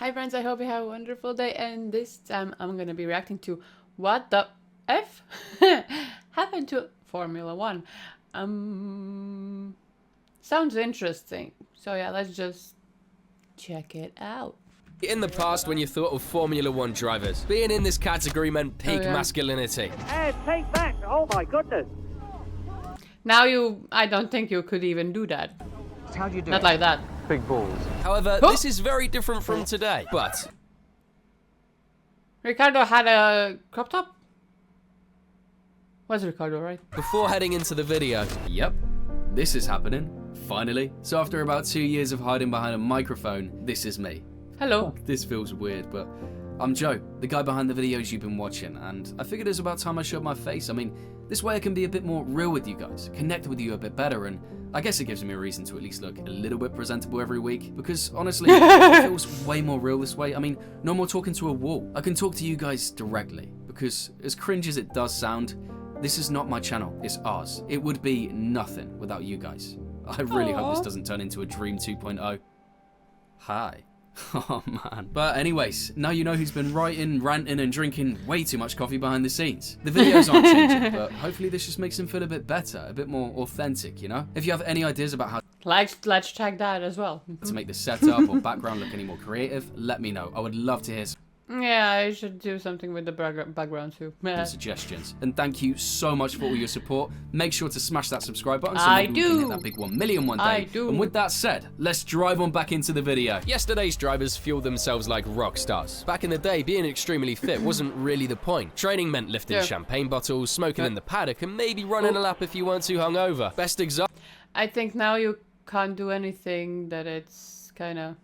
Hi friends, I hope you have a wonderful day, and this time I'm gonna be reacting to what the F happened to Formula One. Sounds interesting. So yeah, let's just check it out. In the past, when you thought of Formula One drivers, being in this category meant peak masculinity. Hey, take that! Oh my goodness! Now I don't think you could even do that. How do you do Not it? like that. Big balls. However, Oh. this is very different from today. But Ricardo had a crop top? Was Ricardo, right? before heading into the video, Yep, this is happening, finally. So after about 2 years of hiding behind a microphone, this is me. Hello. This feels weird, but I'm Joe, the guy behind the videos you've been watching, and I figured it was about time I showed my face. I mean, this way I can be a bit more real with you guys, connect with you a bit better, and I guess it gives me a reason to at least look a little bit presentable every week, because honestly, it feels way more real this way. I mean, no more talking to a wall. I can talk to you guys directly, because as cringe as it does sound, this is not my channel, it's ours. It would be nothing without you guys. I really hope this doesn't turn into a Dream 2.0. Hi. Oh man. But anyways, now you know who's been writing, ranting and drinking way too much coffee behind the scenes. The videos aren't changing, but hopefully this just makes them feel a bit better, a bit more authentic, you know? If you have any ideas about how Let's check that as well. to make the setup or background look any more creative, let me know. I would love to hear some Yeah, I should do something with the background too. suggestions. And thank you so much for all your support. Make sure to smash that subscribe button so I maybe we can do. hit that big 1 million one day. I do. And with that said, let's drive on back into the video. yesterday's drivers fueled themselves like rock stars. Back in the day, being extremely fit wasn't really the point. Training meant lifting champagne bottles, smoking in the paddock, and maybe running a lap if you weren't too hungover. Best example. I think now you can't do anything that it's kind of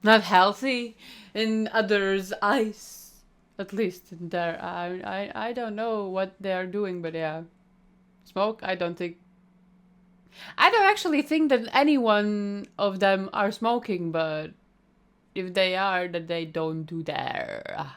not healthy in others' eyes. At least in their I don't know what they're doing, but yeah. Smoke, I don't actually think that any one of them are smoking, but if they are, that they don't do that.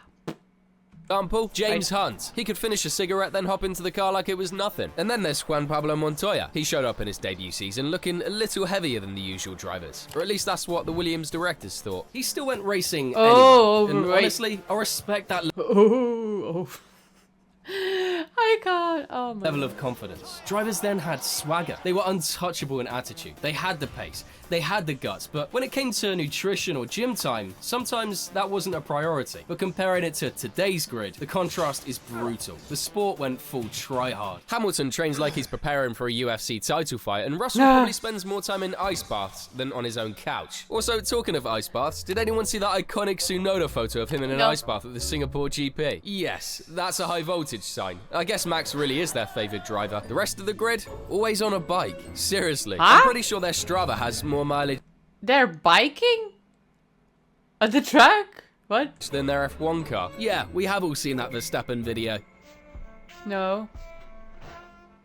James Hunt. He could finish a cigarette, then hop into the car like it was nothing. And then there's Juan Pablo Montoya. He showed up in his debut season looking a little heavier than the usual drivers. Or at least that's what the Williams directors thought. He still went racing Oh, anyway. And right. honestly, I respect that Oh. I can't. Oh my. level of confidence. Drivers then had swagger. They were untouchable in attitude. They had the pace. They had the guts. But when it came to nutrition or gym time, sometimes that wasn't a priority. But comparing it to today's grid, the contrast is brutal. The sport went full try hard. Hamilton trains like he's preparing for a UFC title fight, and Russell probably spends more time in ice baths than on his own couch. Also, talking of ice baths, did anyone see that iconic Tsunoda photo of him in an No. ice bath at the Singapore GP? Yes, that's a high voltage sign. I guess Max really is their favourite driver. The rest of the grid, always on a bike. Seriously, Huh? I'm pretty sure their Strava has more mileage They're biking? At the track? What? than their F1 car. Yeah, we have all seen that Verstappen video. No.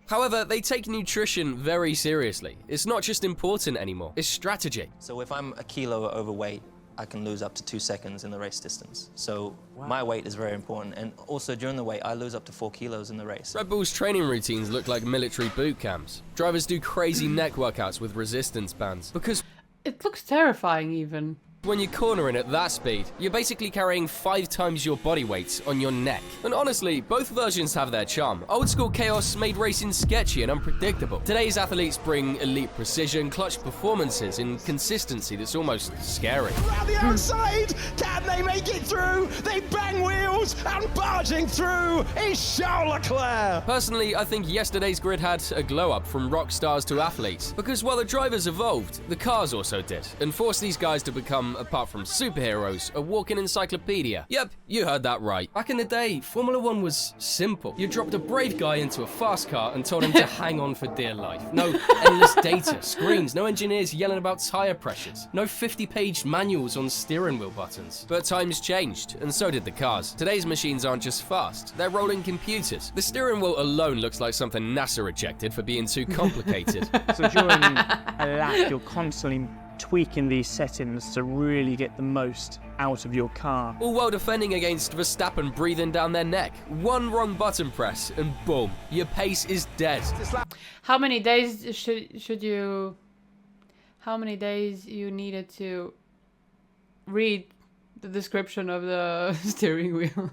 However, they take nutrition very seriously. It's not just important anymore, it's strategy. So if I'm a kilo overweight, I can lose up to 2 seconds in the race distance. So my weight is very important. And also during the weight, I lose up to 4 kilos in the race. Red Bull's training routines look like military boot camps. Drivers do crazy neck workouts with resistance bands. Because It looks terrifying even. when you're cornering at that speed, you're basically carrying 5 times your body weight on your neck. And honestly, both versions have their charm. Old school chaos made racing sketchy and unpredictable. Today's athletes bring elite precision, clutch performances, and consistency that's almost scary. Around the outside, can they make it through? They bang wheels and barging through is Charles Leclerc. Personally, I think yesterday's grid had a glow up from rock stars to athletes. Because while the drivers evolved, the cars also did, and forced these guys to become, apart from superheroes, a walking encyclopedia. Yep, you heard that right. Back in the day, Formula One was simple. You dropped a brave guy into a fast car and told him to hang on for dear life. No endless data, screens, no engineers yelling about tire pressures, no 50-page manuals on steering wheel buttons. But times changed, and so did the cars. Today's machines aren't just fast, they're rolling computers. The steering wheel alone looks like something NASA rejected for being too complicated. So during a lap, you're constantly tweaking these settings to really get the most out of your car. All while defending against Verstappen breathing down their neck. One wrong button press, and boom, your pace is dead. How many days should you... How many days you needed to read the description of the steering wheel.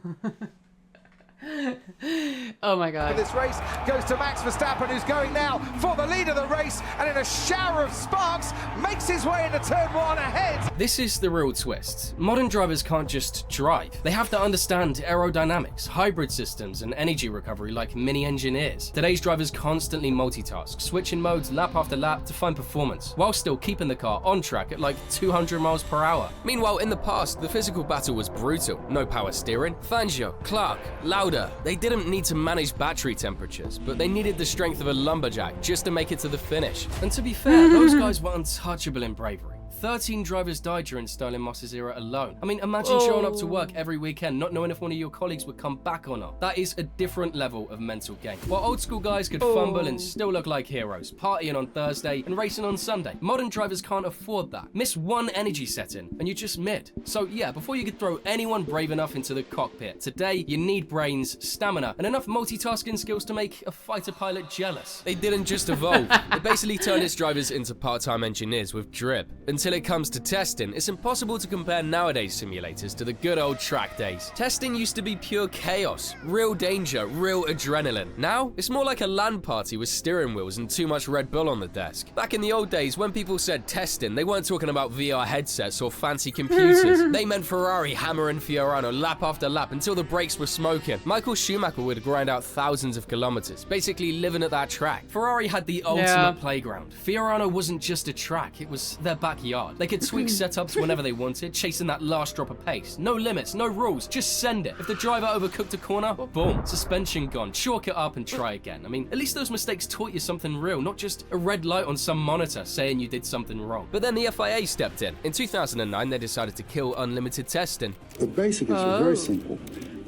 Oh my god. This race goes to Max Verstappen, who's going now for the lead of the race, and in a shower of sparks makes his way into turn 1 ahead. This is the real twist. Modern drivers can't just drive. They have to understand aerodynamics, hybrid systems, and energy recovery like mini engineers. Today's drivers constantly multitask, switching modes lap after lap to find performance, while still keeping the car on track at like 200 miles per hour. Meanwhile, in the past, the physical battle was brutal. No power steering. Fangio, Clark, Lauda. They didn't need to manage battery temperatures, but they needed the strength of a lumberjack just to make it to the finish. And to be fair, those guys were untouchable in bravery. 13 drivers died during Sterling Moss's era alone. I mean, imagine showing up to work every weekend not knowing if one of your colleagues would come back or not. That is a different level of mental game. While old school guys could fumble and still look like heroes, partying on Thursday and racing on Sunday, modern drivers can't afford that. Miss one energy setting and you're just mid. So yeah, before you could throw anyone brave enough into the cockpit, today you need brains, stamina, and enough multitasking skills to make a fighter pilot jealous. They didn't just evolve. They basically turned its drivers into part-time engineers with drip. Until it comes to testing, it's impossible to compare nowadays simulators to the good old track days. Testing used to be pure chaos, real danger, real adrenaline. Now, it's more like a LAN party with steering wheels and too much Red Bull on the desk. Back in the old days, when people said testing, they weren't talking about VR headsets or fancy computers. They meant Ferrari hammering Fiorano lap after lap until the brakes were smoking. Michael Schumacher would grind out thousands of kilometers, basically living at that track. Ferrari had the ultimate playground. Fiorano wasn't just a track, it was their backyard. They could tweak setups whenever they wanted, chasing that last drop of pace. No limits, no rules, just send it. If the driver overcooked a corner, boom, suspension gone, chalk it up and try again. I mean, at least those mistakes taught you something real, not just a red light on some monitor saying you did something wrong. But then the FIA stepped in. In 2009, they decided to kill unlimited testing. The basic issue is very simple.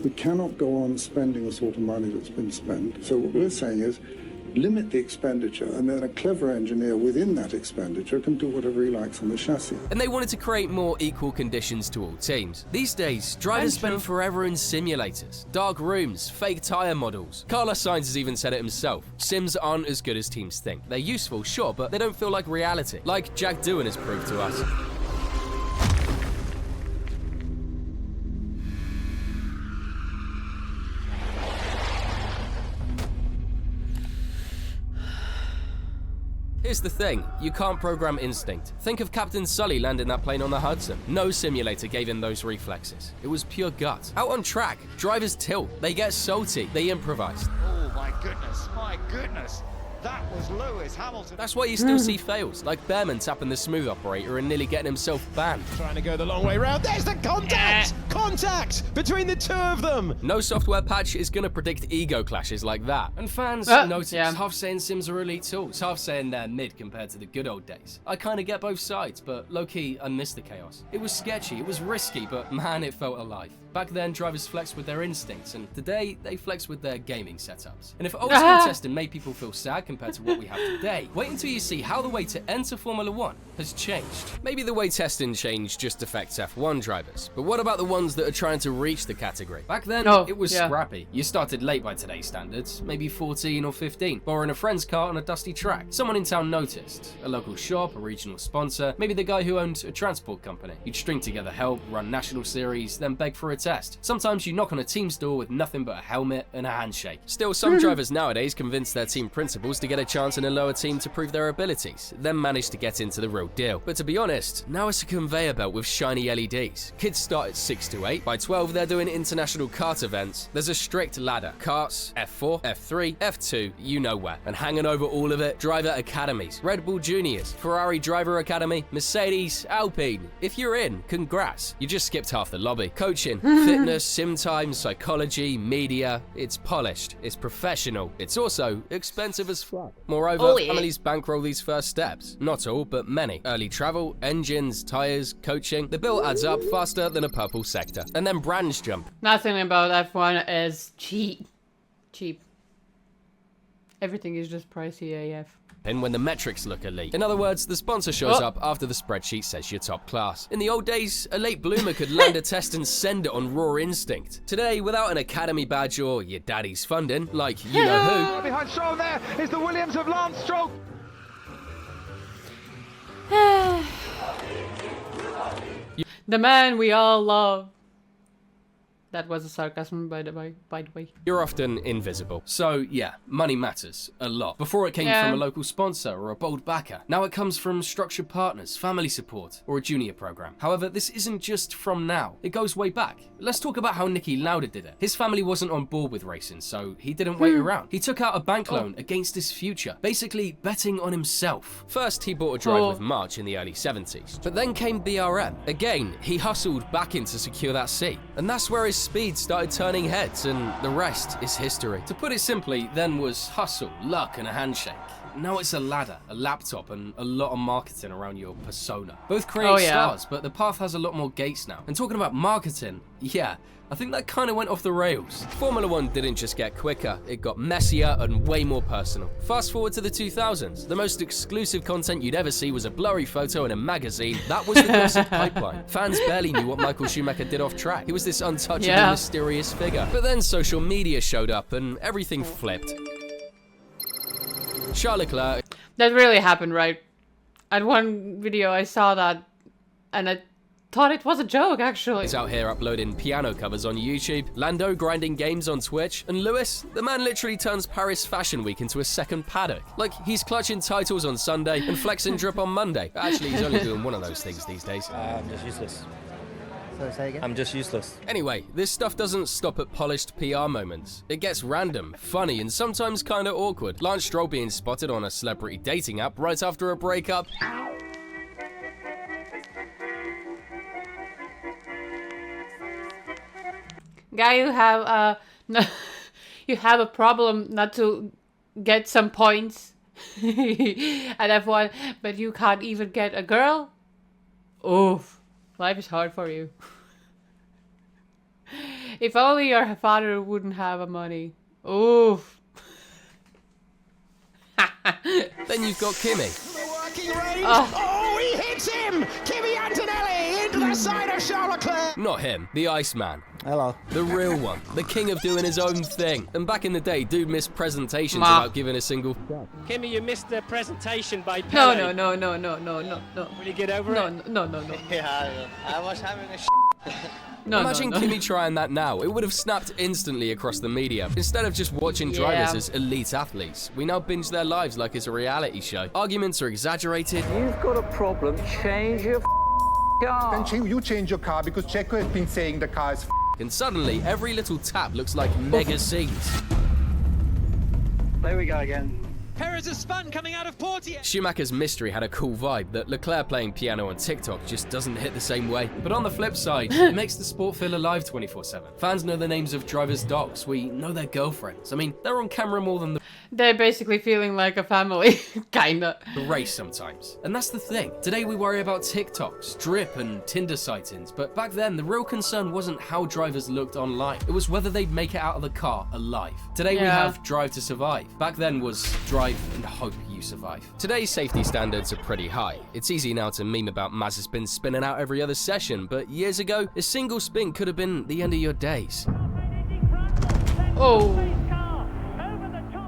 We cannot go on spending the sort of money that's been spent. So what we're saying is, limit the expenditure, and then a clever engineer within that expenditure can do whatever he likes on the chassis. And they wanted to create more equal conditions to all teams. These days, drivers spend forever in simulators, dark rooms, fake tire models. Carlos Sainz has even said it himself. Sims aren't as good as teams think. They're useful, sure, but they don't feel like reality, like Jack Doohan has proved to us. Here's the thing, you can't program instinct. Think of Captain Sully landing that plane on the Hudson. No simulator gave him those reflexes. It was pure gut. Out on track, drivers tilt, they get salty, they improvise. Oh my goodness. That was Lewis Hamilton. That's why you still see fails, like Behrman tapping the smooth operator and nearly getting himself banned. Trying to go the long way round. There's the contact! Contact between the two of them! No software patch is gonna predict ego clashes like that. And fans notice half saying Sims are elite tools, half saying they're mid compared to the good old days. I kinda get both sides, but low-key, I miss the chaos. It was sketchy, it was risky, but man, it felt alive. Back then, drivers flexed with their instincts, and today, they flex with their gaming setups. And if old school testing made people feel sad compared to what we have today, wait until you see how the way to enter Formula 1 has changed. Maybe the way testing changed just affects F1 drivers, but what about the ones that are trying to reach the category? Back then, it was scrappy. You started late by today's standards, maybe 14 or 15, borrowing a friend's car on a dusty track. Someone in town noticed. A local shop, a regional sponsor, maybe the guy who owned a transport company. You'd string together help, run national series, then beg for a test. Sometimes you knock on a team's door with nothing but a helmet and a handshake. Still, some drivers nowadays convince their team principals to get a chance in a lower team to prove their abilities, then manage to get into the real deal. But to be honest, now it's a conveyor belt with shiny LEDs. Kids start at 6 to 8. By 12, they're doing international kart events. There's a strict ladder. Karts, F4, F3, F2, you know where. And hanging over all of it, driver academies. Red Bull Juniors, Ferrari Driver Academy, Mercedes, Alpine. If you're in, congrats. You just skipped half the lobby. Coaching, fitness, sim time, psychology, media. It's polished, it's professional. It's also expensive as fuck. Moreover, families bankroll these first steps. Not all, but many. Early travel, engines, tires, coaching. The bill adds up faster than a purple sector. And then brands jump. Nothing about F1 is cheap. Cheap. Everything is just pricey AF. And when the metrics look elite. In other words, the sponsor shows up after the spreadsheet says you're top class. In the old days, a late bloomer could land a test and send it on raw instinct. Today, without an academy badge or your daddy's funding, like you know who. Behind Stroll there is the Williams of Lance Stroll. The man we all love. That was a sarcasm, by the way. You're often invisible. So, yeah, money matters a lot. Before it came Yeah. from a local sponsor or a bold backer. Now it comes from structured partners, family support, or a junior program. However, this isn't just from now. It goes way back. Let's talk about how Niki Lauda did it. His family wasn't on board with racing, so he didn't wait around. He took out a bank loan against his future, basically betting on himself. First, he bought a drive with March in the early 70s, but then came BRM. Again, he hustled back in to secure that seat, and that's where his speed started turning heads, and the rest is history. To put it simply, then was hustle, luck, and a handshake. Now it's a ladder, a laptop, and a lot of marketing around your persona. Both create stars, but the path has a lot more gates now. And talking about marketing, yeah, I think that kind of went off the rails. Formula One didn't just get quicker, it got messier and way more personal. Fast forward to the 2000s, the most exclusive content you'd ever see was a blurry photo in a magazine. That was the gossip pipeline. Fans barely knew what Michael Schumacher did off track. He was this untouchable, mysterious figure. But then social media showed up and everything flipped. Charles Leclerc. That really happened, right? At one video I saw that, and I thought it was a joke, actually. He's out here uploading piano covers on YouTube, Lando grinding games on Twitch, and Lewis, the man literally turns Paris Fashion Week into a second paddock. Like, he's clutching titles on Sunday and flexing drip on Monday. Actually, he's only doing one of those things these days. I'm just useless. So say again? I'm just useless. Anyway, this stuff doesn't stop at polished PR moments. It gets random, funny, and sometimes kinda awkward. Lance Stroll being spotted on a celebrity dating app right after a breakup. Guy, you have you have a problem not to get some points at F1, but you can't even get a girl? Oof, life is hard for you. If only your father wouldn't have money. Oof. Then you've got Kimi. Working range. Oh, he hits him! Kimi Antonelli into the side of Charles Leclerc. Not him, the Iceman. Hello. The real one, the king of doing his own thing. And back in the day, dude missed presentations without giving a single. Kimmy, you missed the presentation by No, Pele. no, no, no, no, no, no, no. Will you get over No, it? no, no, no. Yeah, I was having a No, Imagine no, no. Kimi trying that now. It would have snapped instantly across the media. Instead of just watching drivers as elite athletes, we now binge their lives like it's a reality show. Arguments are exaggerated. You've got a problem, change your car. Then you change your car because Checo has been saying the car is And suddenly, every little tap looks like mega scenes. There we go again. Perez has spun coming out of Portier. Schumacher's mystery had a cool vibe that Leclerc playing piano on TikTok just doesn't hit the same way. But on the flip side, it makes the sport feel alive 24/7. Fans know the names of drivers' dogs. We know their girlfriends. I mean, they're on camera more than They're basically feeling like a family, kinda. the race sometimes. And that's the thing. Today we worry about TikToks, drip, and Tinder sightings. But back then, the real concern wasn't how drivers looked online. It was whether they'd make it out of the car alive. Today we have Drive to Survive. Back then was Drive and hope you survive. Today's safety standards are pretty high. It's easy now to meme about Mazepin spinning out every other session, but years ago, a single spin could have been the end of your days. Oh.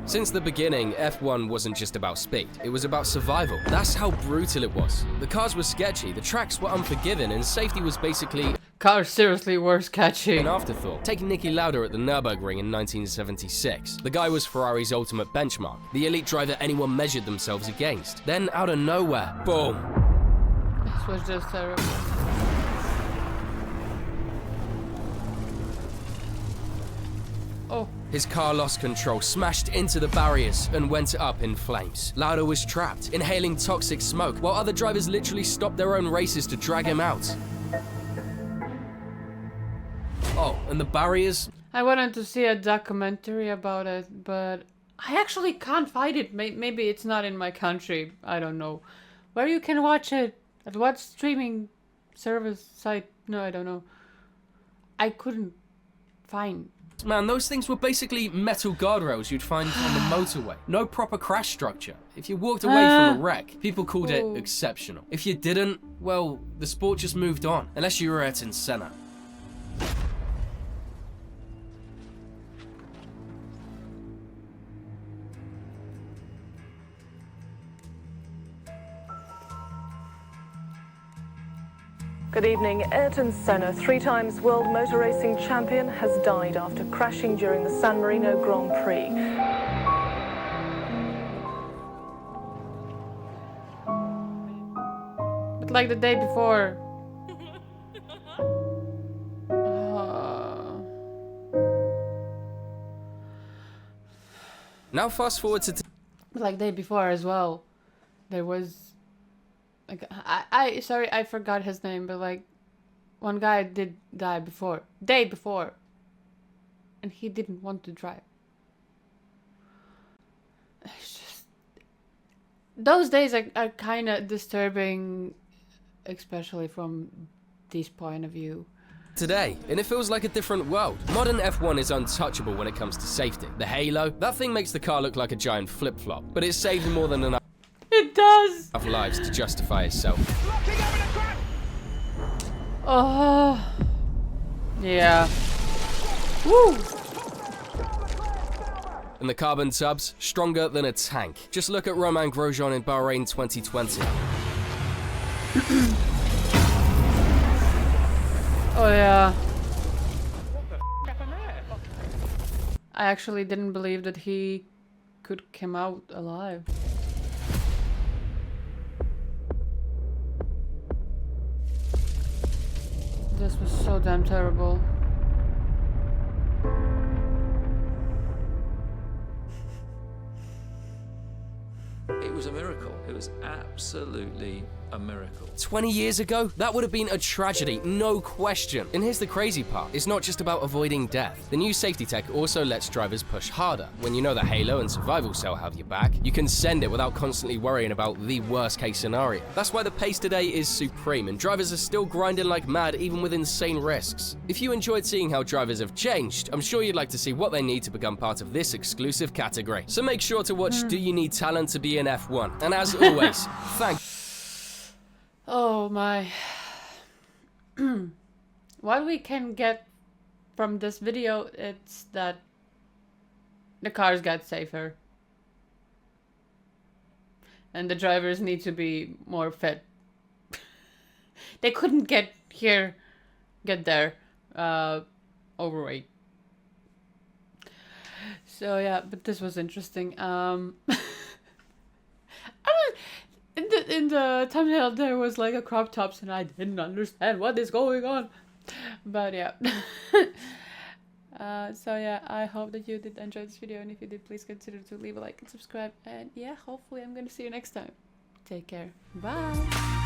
Since the beginning, F1 wasn't just about speed, it was about survival. That's how brutal it was. The cars were sketchy, the tracks were unforgiving, and safety was basically Cars seriously were sketchy. an afterthought. Take Niki Lauda at the Nürburgring in 1976. The guy was Ferrari's ultimate benchmark, the elite driver anyone measured themselves against. Then, out of nowhere, boom. This was just terrible. Oh. His car lost control, smashed into the barriers, and went up in flames. Lauda was trapped, inhaling toxic smoke, while other drivers literally stopped their own races to drag him out. Oh, and the barriers? I wanted to see a documentary about it, but I actually can't find it. Maybe it's not in my country. I don't know. Where you can watch it? At what streaming service site? No, I don't know. I couldn't find. Man, those things were basically metal guardrails you'd find on the motorway. No proper crash structure. If you walked away from a wreck, people called it exceptional. If you didn't, well, the sport just moved on, unless you were Ayrton Senna. Good evening. Ayrton Senna, 3 times world motor racing champion, has died after crashing during the San Marino Grand Prix. But like the day before. Now fast forward to But like the day before as well. There was like sorry, I forgot his name, but like one guy did die day before, and he didn't want to drive. It's just those days are kind of disturbing, especially from this point of view. today, and it feels like a different world. Modern F1 is untouchable when it comes to safety. The Halo, that thing makes the car look like a giant flip-flop, but it saved more than enough lives to justify itself. Oh, yeah. Woo! And the carbon tubs, stronger than a tank. Just look at Romain Grosjean in Bahrain 2020. Oh yeah. I actually didn't believe that he could come out alive. This was so damn terrible. It was a miracle. It was absolutely a miracle. 20 years ago, that would have been a tragedy, no question. And here's the crazy part. It's not just about avoiding death. The new safety tech also lets drivers push harder. When you know the Halo and Survival Cell have your back, you can send it without constantly worrying about the worst case scenario. That's why the pace today is supreme, and drivers are still grinding like mad even with insane risks. If you enjoyed seeing how drivers have changed, I'm sure you'd like to see what they need to become part of this exclusive category. So make sure to watch Do You Need Talent to Be in F1? And as always, thank Oh my. What we can get from this video, it's that the cars get safer. And the drivers need to be more fit. They couldn't get there, overweight. So yeah, but this was interesting. In the thumbnail there was like a crop tops and I didn't understand what is going on, but yeah. So yeah, I hope that you did enjoy this video, and if you did, please consider to leave a like and subscribe, and yeah, hopefully I'm gonna see you next time. Take care, bye.